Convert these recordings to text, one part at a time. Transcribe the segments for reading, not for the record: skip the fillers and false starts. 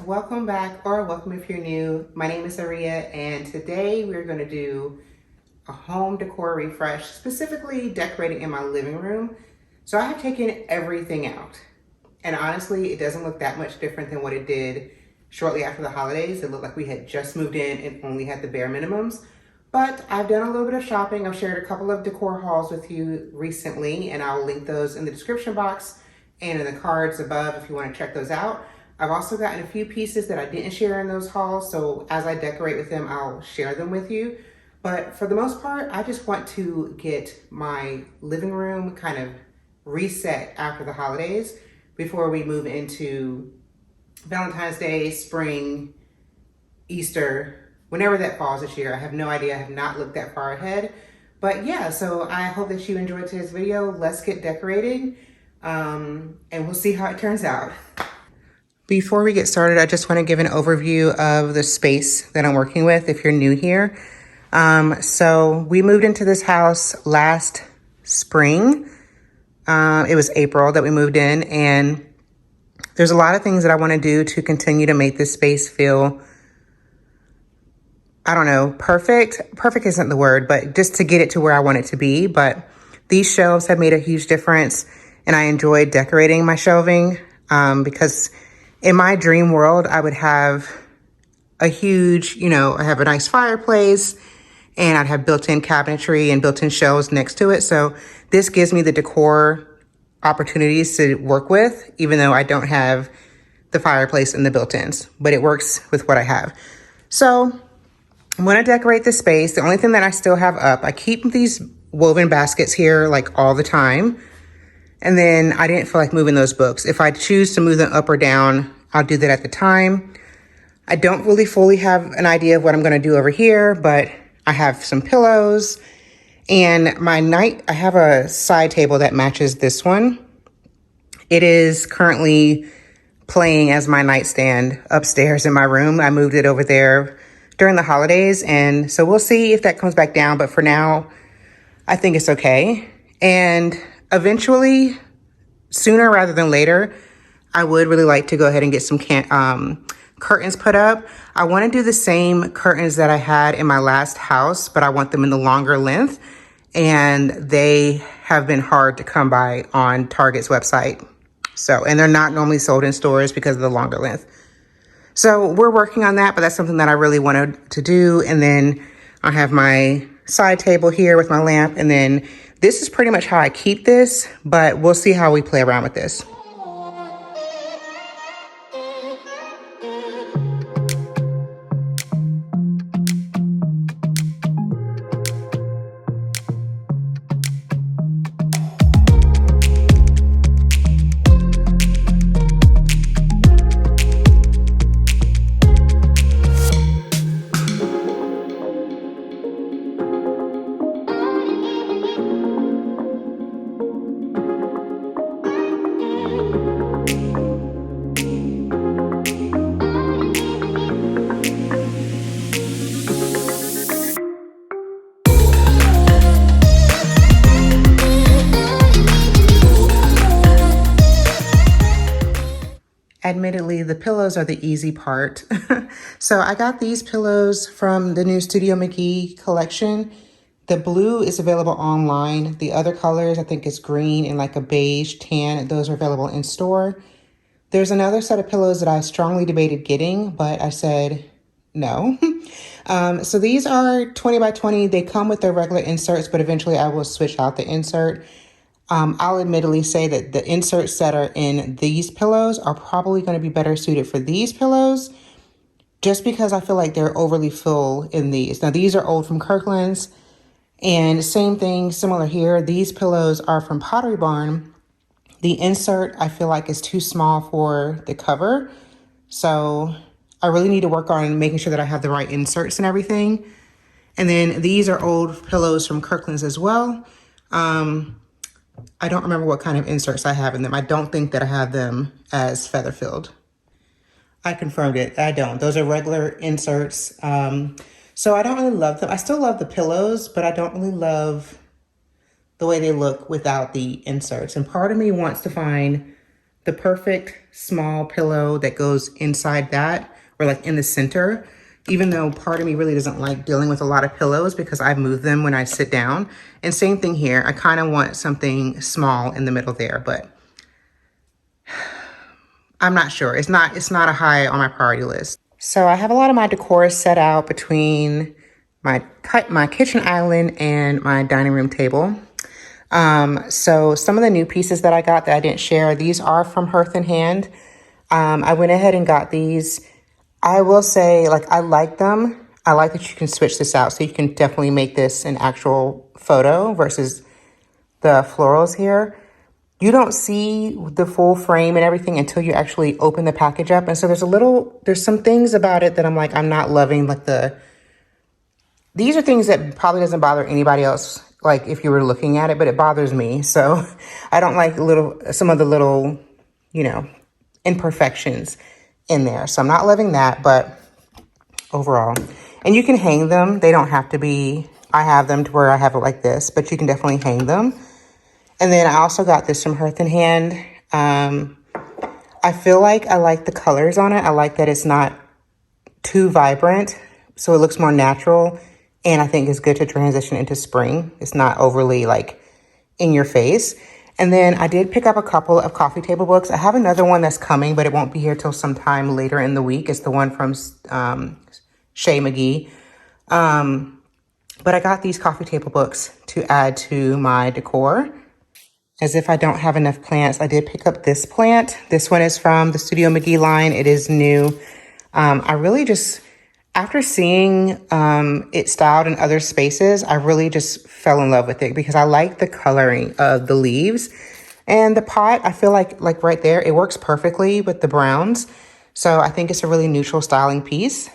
welcome back, or welcome if you're new. My name is Aria, and today we're going to do a home decor refresh, specifically decorating in my living room. So I have taken everything out, and honestly, it doesn't look that much different than what it did shortly after the holidays. It looked like we had just moved in and only had the bare minimums. But I've done a little bit of shopping. I've shared a couple of decor hauls with you recently, and I'll link those in the description box and in the cards above if you want to check those out. I've also gotten a few pieces that I didn't share in those hauls, so as I decorate with them, I'll share them with you. But for the most part, I just want to get my living room kind of reset after the holidays before we move into Valentine's Day, spring, Easter, whenever that falls this year. I have no idea. I have not looked that far ahead. But yeah, so I hope that you enjoyed today's video. Let's get decorating, and we'll see how it turns out. Before we get started, I just want to give an overview of the space that I'm working with if you're new here. So we moved into this house last spring. It was April that we moved in, and there's a lot of things that I want to do to continue to make this space feel, I don't know, perfect. Perfect isn't the word, but just to get it to where I want it to be. But these shelves have made a huge difference, and I enjoyed decorating my shelving because in my dream world, I would have a huge, I have a nice fireplace, and I'd have built-in cabinetry and built-in shelves next to it. So this gives me the decor opportunities to work with, even though I don't have the fireplace and the built-ins, but it works with what I have. So I'm going to decorate the space. The only thing that I still have up, I keep these woven baskets here like all the time. And then I didn't feel like moving those books. If I choose to move them up or down, I'll do that at the time. I don't really fully have an idea of what I'm going to do over here, but I have some pillows and I have a side table that matches this one. It is currently playing as my nightstand upstairs in my room. I moved it over there during the holidays, and so we'll see if that comes back down. But for now, I think it's okay. And eventually, sooner rather than later, I would really like to go ahead and get some curtains put up. I want to do the same curtains that I had in my last house, but I want them in the longer length, and they have been hard to come by on Target's website. So, and they're not normally sold in stores because of the longer length. So we're working on that, but that's something that I really wanted to do. And then I have my side table here with my lamp, and then this is pretty much how I keep this, but we'll see how we play around with this. Admittedly, the pillows are the easy part. So I got these pillows from the new Studio McGee collection. The blue is available online. The other colors, I think it's green and like a beige tan. Those are available in store. There's another set of pillows that I strongly debated getting, but I said no. So these are 20 by 20. They come with their regular inserts, but eventually I will switch out the insert. I'll admittedly say that the inserts that are in these pillows are probably going to be better suited for these pillows, just because I feel like they're overly full in these. Now, these are old from Kirkland's, and same thing, similar here. These pillows are from Pottery Barn. The insert, I feel like, is too small for the cover. So I really need to work on making sure that I have the right inserts and everything. And then these are old pillows from Kirkland's as well. I don't remember what kind of inserts I have in them. I don't think that I have them as feather filled. I confirmed it. I don't. Those are regular inserts. So I don't really love them. I still love the pillows, but I don't really love the way they look without the inserts. And part of me wants to find the perfect small pillow that goes inside that, or like in the center, even though part of me really doesn't like dealing with a lot of pillows because I move them when I sit down. And same thing here. I kind of want something small in the middle there, but I'm not sure. It's not a high on my priority list. So I have a lot of my decor set out between my kitchen island and my dining room table. So some of the new pieces that I got that I didn't share, these are from Hearth and Hand. I went ahead and got these. I will say, like, I like them. I like that you can switch this out, so you can definitely make this an actual photo versus the florals here. You don't see the full frame and everything until you actually open the package up. And so there's some things about it that I'm like, I'm not loving, like these are things that probably doesn't bother anybody else, like if you were looking at it, but it bothers me. So I don't like some of the little, imperfections in there. So I'm not loving that, but overall. And you can hang them. They don't have to be, I have them to where I have it like this, but you can definitely hang them. And then I also got this from Hearth and Hand. I feel like I like the colors on it. I like that it's not too vibrant, so it looks more natural. And I think it's good to transition into spring. It's not overly like in your face. And then I did pick up a couple of coffee table books. I have another one that's coming, but it won't be here till sometime later in the week. It's the one from Shay McGee. But I got these coffee table books to add to my decor. As if I don't have enough plants, I did pick up this plant. This one is from the Studio McGee line. It is new. I really just, after seeing it styled in other spaces, I really just fell in love with it because I like the coloring of the leaves. And the pot, I feel like right there, it works perfectly with the browns. So I think it's a really neutral styling piece.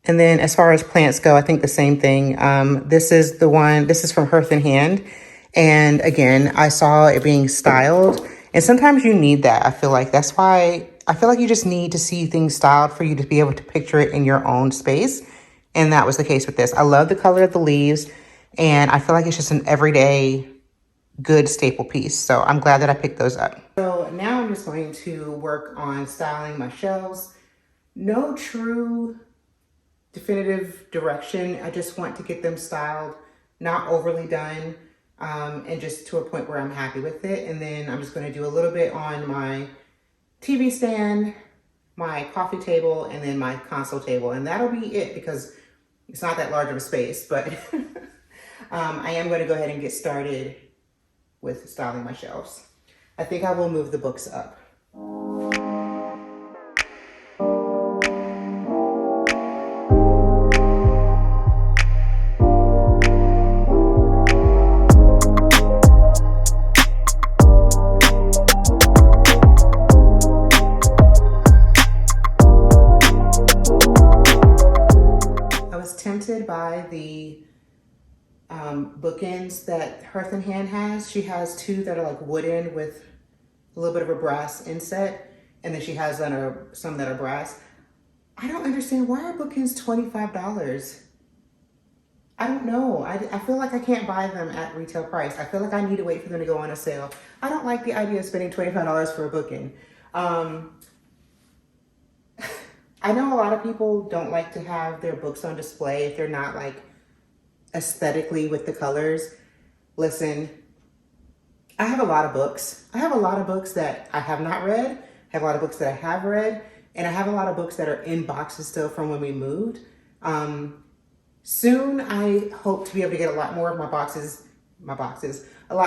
And then as far as plants go, I think the same thing. This is from Hearth and Hand. And again, I saw it being styled. And sometimes you need that. I feel like that's why I feel like you just need to see things styled for you to be able to picture it in your own space. And that was the case with this. I love the color of the leaves. And I feel like it's just an everyday good staple piece. So I'm glad that I picked those up. So now I'm just going to work on styling my shelves. No true definitive direction. I just want to get them styled, not overly done, and just to a point where I'm happy with it. And then I'm just going to do a little bit on my TV stand, my coffee table, and then my console table. And that'll be it because it's not that large of a space, but I am going to go ahead and get started with styling my shelves. I think I will move the books up. By the bookends that Hearth and Hand has. She has two that are like wooden with a little bit of a brass inset, and then she has some that are brass. I don't understand, why are bookends $25? I don't know. I feel like I can't buy them at retail price. I feel like I need to wait for them to go on a sale. I don't like the idea of spending $25 for a bookend. I know a lot of people don't like to have their books on display if they're not like aesthetically with the colors. Listen, I have a lot of books. I have a lot of books that I have not read. I have a lot of books that I have read. And I have a lot of books that are in boxes still from when we moved. Soon, I hope to be able to get a lot more of a lot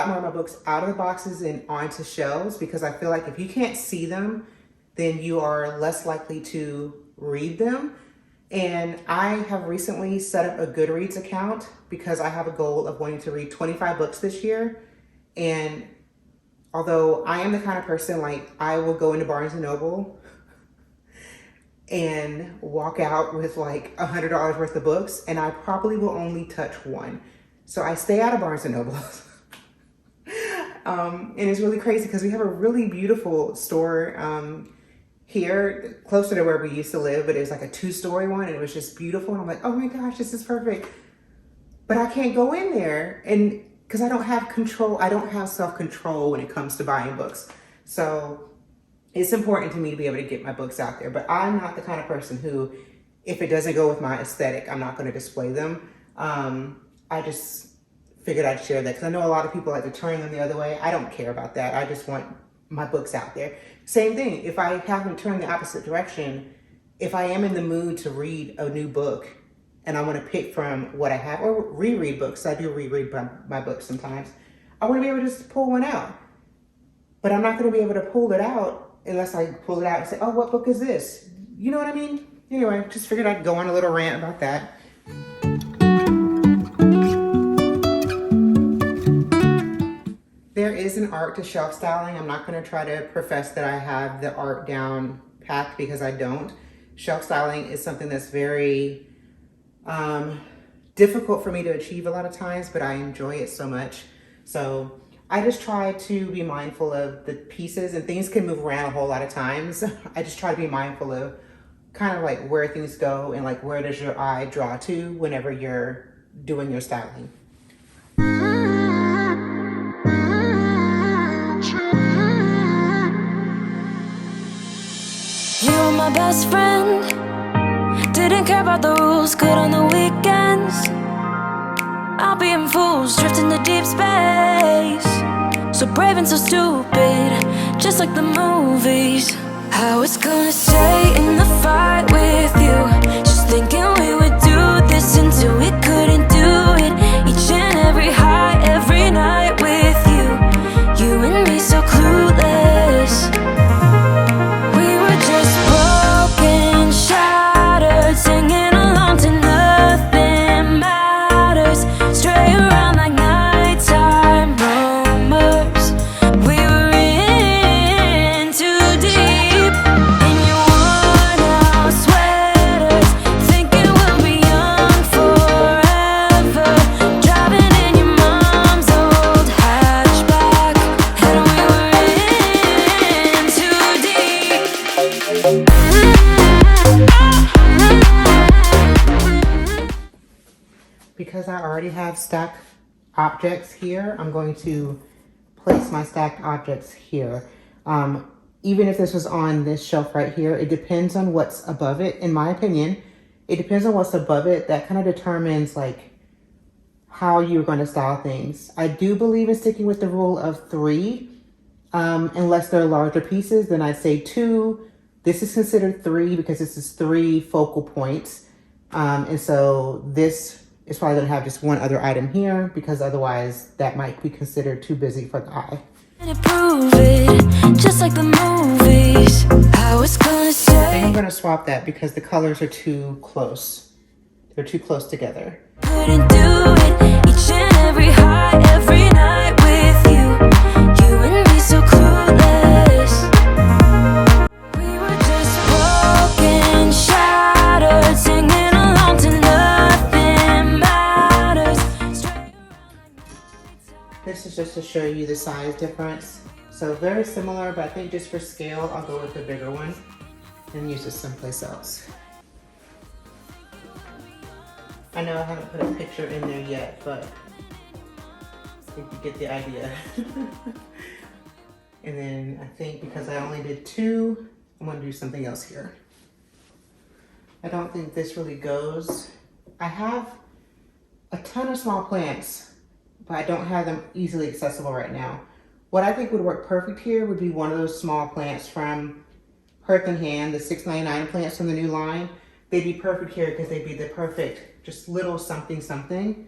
more of my books out of the boxes and onto shelves, because I feel like if you can't see them, then you are less likely to read them. And I have recently set up a Goodreads account because I have a goal of wanting to read 25 books this year. And although I am the kind of person, like, I will go into Barnes and Noble and walk out with like $100 worth of books, and I probably will only touch one. So I stay out of Barnes and Noble. And it's really crazy because we have a really beautiful store here closer to where we used to live, but it was like a 2-story one, and it was just beautiful. And I'm like, oh my gosh, this is perfect. But I can't go in there, and because I don't have control, I don't have self-control when it comes to buying books. So it's important to me to be able to get my books out there, but I'm not the kind of person who, if it doesn't go with my aesthetic, I'm not going to display them. I just figured I'd share that because I know a lot of people like to turn them the other way. I don't care about that. I just want my books out there. Same thing, if I haven't turned the opposite direction, if I am in the mood to read a new book and I want to pick from what I have, or reread books, I do reread my books sometimes, I want to be able to just pull one out. But I'm not going to be able to pull it out unless I pull it out and say, oh, what book is this? You know what I mean? Anyway, just figured I'd go on a little rant about that. There is an art to shelf styling. I'm not going to try to profess that I have the art down packed because I don't. Shelf styling is something that's very difficult for me to achieve a lot of times, but I enjoy it so much. So I just try to be mindful of the pieces, and things can move around a whole lot of times. I just try to be mindful of kind of like where things go and like where does your eye draw to whenever you're doing your styling. You were my best friend, didn't care about the rules, good on the weekends. I'll be in fools, drifting to deep space. So brave and so stupid, just like the movies. I was gonna stay in the fight with you, just thinking we would do this until we couldn't do it. Each and every high, every night with you, you and me so clueless. We were just broken, shattered, singing along to nothing matters. Stray around like nighttime rumors. We were in too deep. In your worn-out sweaters, thinking we'll be young forever. Driving in your mom's old hatchback, and we were in too deep. Because I already have stacked objects here, I'm going to place my stacked objects here. Even if this was on this shelf right here, it depends on what's above it. In my opinion, it depends on what's above it. That kind of determines like how you're going to style things. I do believe in sticking with the rule of 3. Unless they're larger pieces, then I'd say 2. This is considered 3 because this is 3 focal points. And so this is probably going to have just one other item here because otherwise that might be considered too busy for the eye. And prove it, just like the movies. I was gonna I say think I'm going to swap that because the colors are too close. They're too close together. couldn't do it. Each and every high, every night with you, you and me so clueless. We were just broken, shattered, singing along to nothing matters. This is just to show you the size difference. So very similar, but I think just for scale, I'll go with the bigger one and use this someplace else. I know I haven't put a picture in there yet, but I think you get the idea. And then I think because I only did 2, I'm gonna do something else here. I don't think this really goes. I have a ton of small plants, but I don't have them easily accessible right now. What I think would work perfect here would be one of those small plants from Hearth and Hand, the $6.99 plants from the new line. They'd be perfect here because they'd be the perfect, just little something something.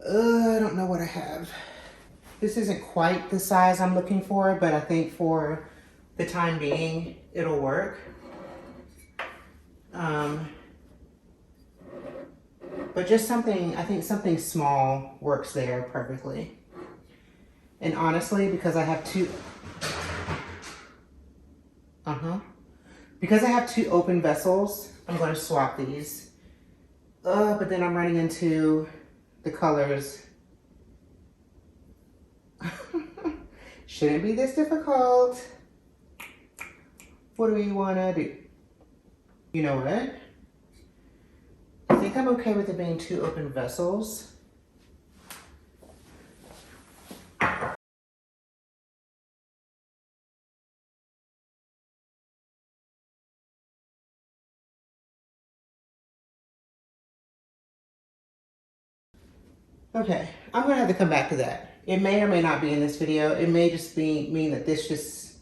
I don't know what I have. This isn't quite the size I'm looking for, but I think for the time being, it'll work. But just something, I think something small works there perfectly. And honestly, because I have two, because I have 2 open vessels, I'm going to swap these. But then I'm running into the colors. Shouldn't be this difficult. What do we want to do? You know what? I think I'm okay with it being 2 open vessels. Okay, I'm gonna have to come back to that. It may or may not be in this video. It may just mean that this just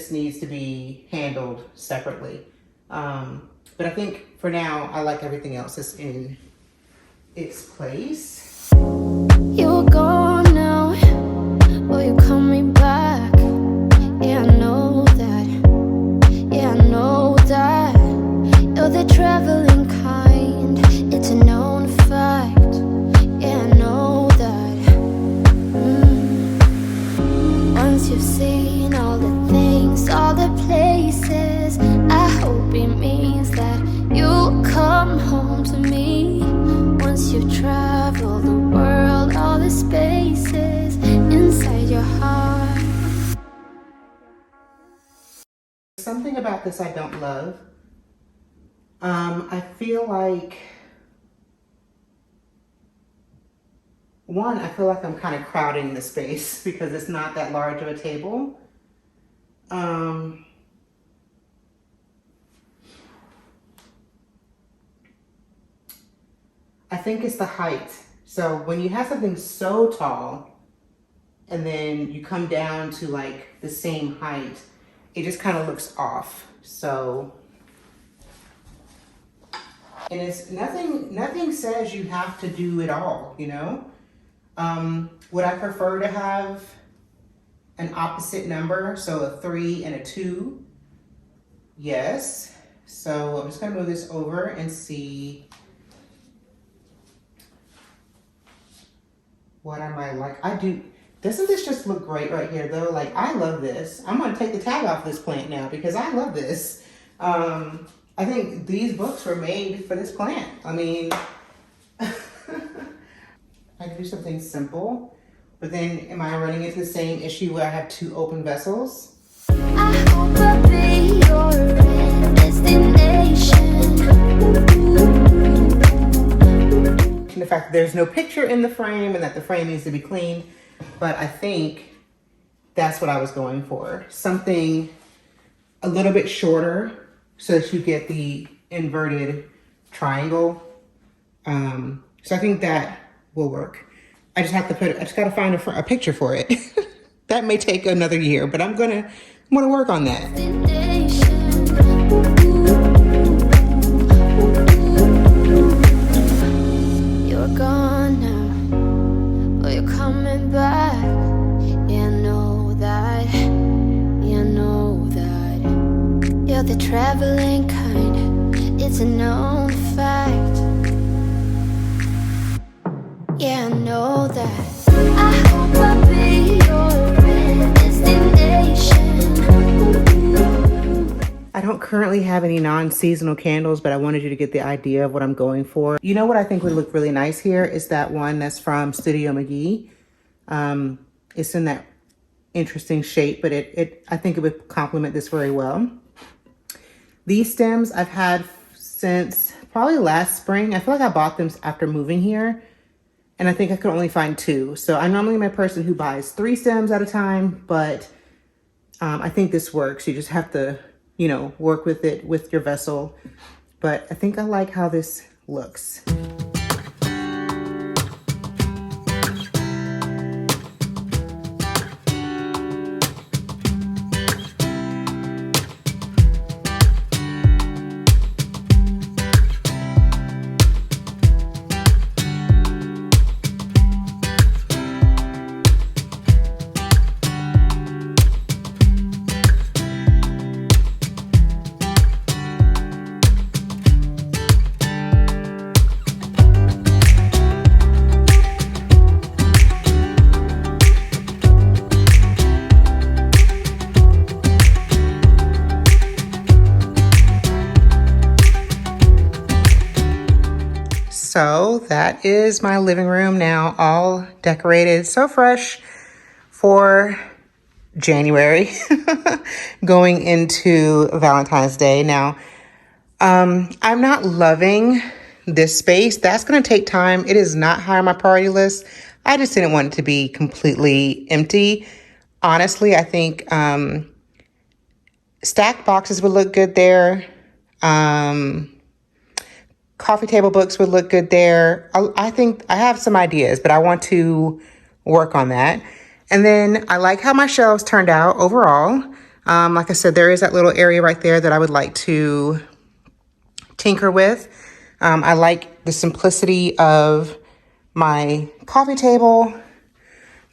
needs to be handled separately. But I think for now, I like everything else that's in its place. You're gone now, will you call me back? Yeah, I know that. Yeah, I know that. You're the traveling kind. It's a known fact. Yeah, I know that. Once you've seen all the things, all the places, I hope it means that you'll come home to me. Once you've traveled the world, all the spaces inside your heart. Something about this I don't love. I feel like, one, I feel like I'm kind of crowding the space because it's not that large of a table. I think it's the height. So when you have something so tall and then you come down to like the same height, it just kind of looks off. So, and it's nothing says you have to do it all, you know? Would I prefer to have an opposite number? So a 3 and a 2? Yes. So I'm just gonna move this over and see what I might like. Doesn't this just look great right here though? Like, I love this. I'm gonna take the tag off this plant now because I love this. I think these books were made for this plant. I mean, I can do something simple, but then am I running into the same issue where I have 2 open vessels? I hope I'll be your destination. The fact that there's no picture in the frame and that the frame needs to be cleaned, but I think that's what I was going for. Something a little bit shorter so that you get the inverted triangle. So I think that will work. I just gotta find a picture for it. That may take another year, but I'm gonna work on that. You're gone now, but you're coming back. Yeah, I know that. Yeah, I know that. You're the traveling kind. It's a known fact. Yeah, I know that. I hope I'll be your destination. I don't currently have any non-seasonal candles, but I wanted you to get the idea of what I'm going for. You know what I think would look really nice here is that one that's from Studio McGee. It's in that interesting shape, but I think it would complement this very well. These stems I've had since probably last spring. I feel like I bought them after moving here, and I think I could only find 2. So I'm normally my person who buys 3 stems at a time, but I think this works. You just have to, you know, work with it with your vessel. But I think I like how this looks. So that is my living room now, all decorated, so fresh for January, going into Valentine's Day. Now, I'm not loving this space. That's going to take time. It is not high on my priority list. I just didn't want it to be completely empty. Honestly, I think stacked boxes would look good there. coffee table books would look good there. I think I have some ideas, but I want to work on that. And then I like how my shelves turned out overall. Like I said, there is that little area right there that I would like to tinker with. I like the simplicity of my coffee table.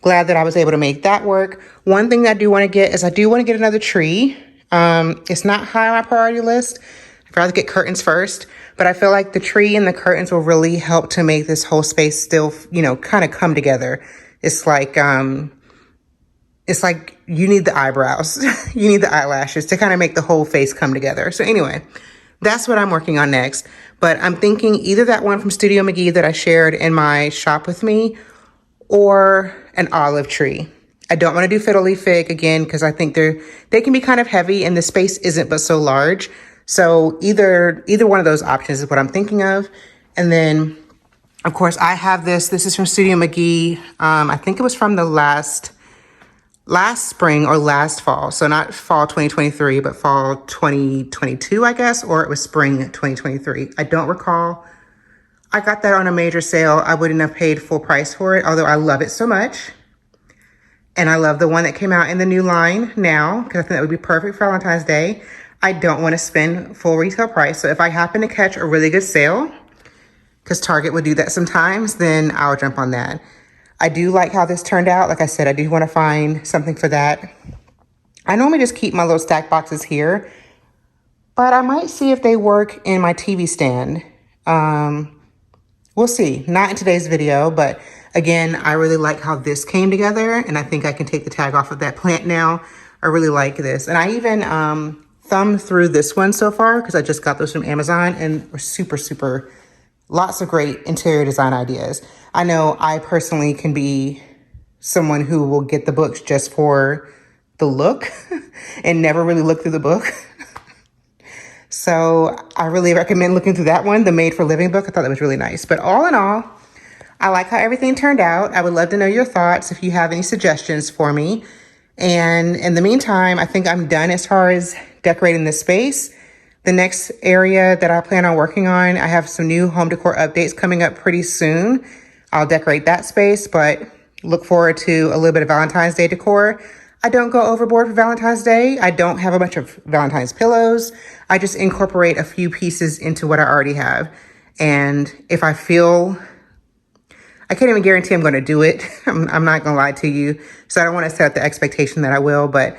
Glad that I was able to make that work. One thing that I do want to get is I do want to get another tree. It's not high on my priority list. I'd rather get curtains first, but I feel like the tree and the curtains will really help to make this whole space still, kind of come together. It's like you need the eyebrows, you need the eyelashes to kind of make the whole face come together. So anyway, that's what I'm working on next. But I'm thinking either that one from Studio McGee that I shared in my shop with me, or an olive tree. I don't want to do fiddle leaf fig again because I think they can be kind of heavy and the space isn't but so large. So either one of those options is what I'm thinking of. And then, of course, I have this. This is from Studio McGee. I think it was from the last spring or last fall. So not fall 2023, but fall 2022, I guess, or it was spring 2023. I don't recall. I got that on a major sale. I wouldn't have paid full price for it, although I love it so much. And I love the one that came out in the new line now, because I think that would be perfect for Valentine's Day. I don't want to spend full retail price. So if I happen to catch a really good sale, because Target would do that sometimes, then I'll jump on that. I do like how this turned out. Like I said, I do want to find something for that. I normally just keep my little stack boxes here, but I might see if they work in my TV stand. We'll see. Not in today's video, but again, I really like how this came together, and I think I can take the tag off of that plant now. I really like this. And I even thumbed through this one so far because I just got those from Amazon and were super, super, lots of great interior design ideas. I know I personally can be someone who will get the books just for the look and never really look through the book. So I really recommend looking through that one, the Made for Living book. I thought that was really nice. But all in all, I like how everything turned out. I would love to know your thoughts if you have any suggestions for me. And in the meantime, I think I'm done as far as decorating this space. The next area that I plan on working on, I have some new home decor updates coming up pretty soon. I'll decorate that space, but look forward to a little bit of Valentine's Day decor. I don't go overboard for Valentine's Day. I don't have a bunch of Valentine's pillows. I just incorporate a few pieces into what I already have. And if I feel, I can't even guarantee I'm going to do it. I'm not going to lie to you. So I don't want to set the expectation that I will, but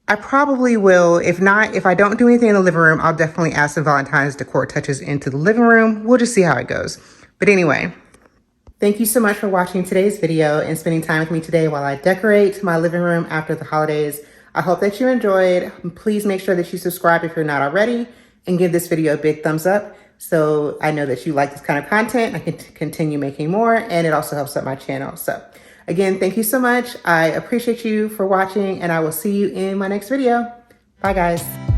I probably will. If not, if I don't do anything in the living room, I'll definitely add some Valentine's decor touches into the living room. We'll just see how it goes. But anyway, thank you so much for watching today's video and spending time with me today while I decorate my living room after the holidays. I hope that you enjoyed. Please make sure that you subscribe if you're not already and give this video a big thumbs up so I know that you like this kind of content. I can continue making more, and it also helps out my channel. So again, thank you so much. I appreciate you for watching, and I will see you in my next video. Bye, guys.